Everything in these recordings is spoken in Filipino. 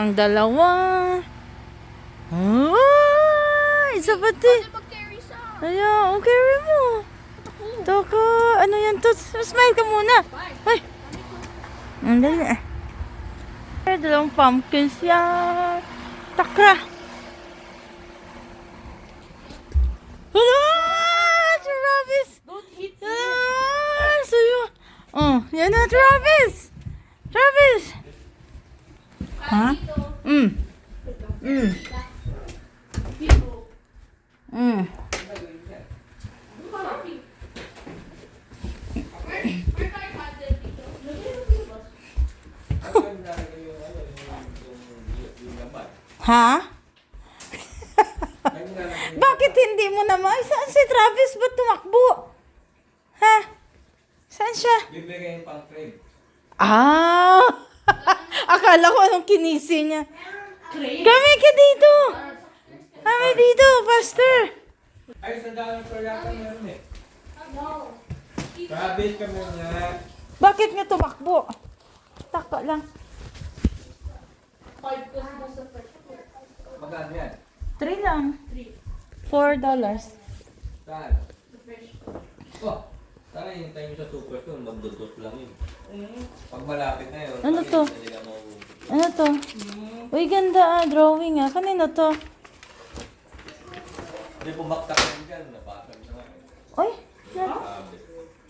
Ang dalawa. Isa pati. Ayan, carry mo. Taka, ano yan to? Smile ka muna. Ay. Ang dali. Dalawang pumpkins yan. Taka. Hala! Travis! Don't hit me. Sa'yo. Oh, yan na, Travis! Travis! Ha? Ha? Bakit hindi mo naman? Saan si Travis? Ba't tumakbo? Ha? Saan siya? Bibigay yung pang-crave. Ah! Akala ko anong kinisi niya. Kami ka dito! Kami dito, faster! Ay, sandaan ko yata meron eh. Travis kami nga. Bakit nga tumakbo? Taka lang. Magkano yan? 3 lang. $4. Saan? Oh, sana yung time sa super to, magdudot lang yun. Pag malapit na yun, Ano to? na nila mahuhuli. Ano to? Uy, ganda drawing Kanino to? Hindi pumaktak lang dyan, napasag na nga. Uy, Sabi.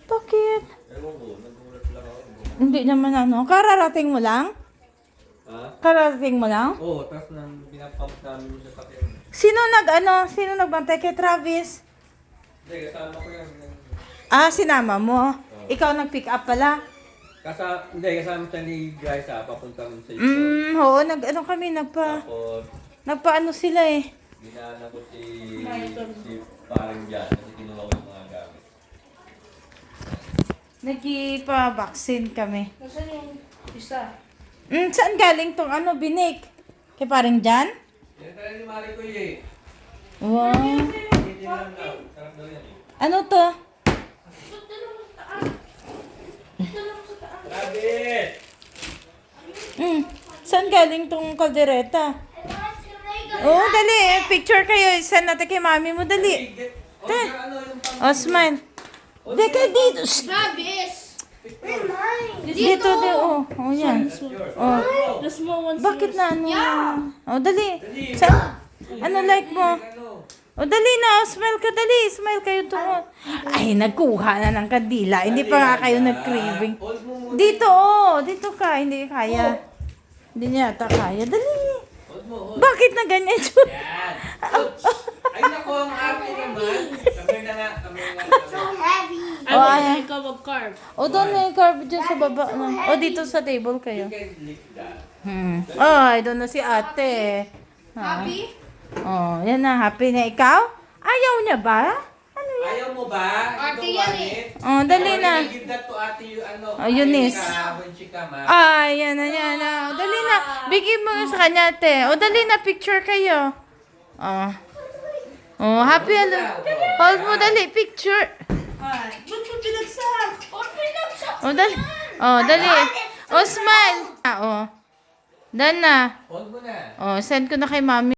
bakit? Ewan ko, nagulat lang ako. Hindi naman Kararating mo lang? Ha? Kararating mo lang? Oo, tapos nang pinapump namin yung sasakyan. Sino nagbantay kay Travis? Hindi, kasama ko yan. Sinama mo. Ikaw nag-pick up pala. Kasama siya ni Graisa, papunta mo sa ito. Oo, Tapos, nagpaano sila eh. binana ko si parang dyan kasi kinuha ko yung mga gamit. Nagpa-vaccine kami. Nasaan yung isa? Saan galing tong binik? Kay parang dyan? Yan talaga ni Mari ko eh. Wow. Hindi lang daw. Sarap daw yan eh. Ano to? Travis! Saan galing tong kaldereta? Dali. Picture kayo. Send natin kay mami mo. Dali. Ano yung pang... Smile. Deka dito. Travis! Dito. Yan. The small ones. Bakit na dali. Ano like mo? Dali na. Smile ka. Dali. Smile kayo tungo. Ay, nagkuha na ng kandila. Hindi pa nga kayo nag-craving. Dito, Dito ka. Hindi kaya. Hindi niya ata kaya. Dali. Bakit na ganyan? Yan! Ay nako, ang arte naman. Kamay na nga. I want ikaw mag-carve. Doon na yung carve dyan sa baba. Dito sa table kayo. You can lick that. Ay, doon na si ate. Happy? Yan na. Happy na ikaw? Ayaw niya ba? Ano yan? Ayaw mo ba? Arte You yan don't eh. want it? Dali na. Give that to ate yung Eunice. When she come, ha? Ay, yan na. Dali na. Bigay mo sa kanya, ate. Dali na. Picture kayo. Happy hold mo, dali. Picture. Ba't mo pinagsak? Dali. Dali. Smile. Dan na. Hold mo na. Send ko na kay mami.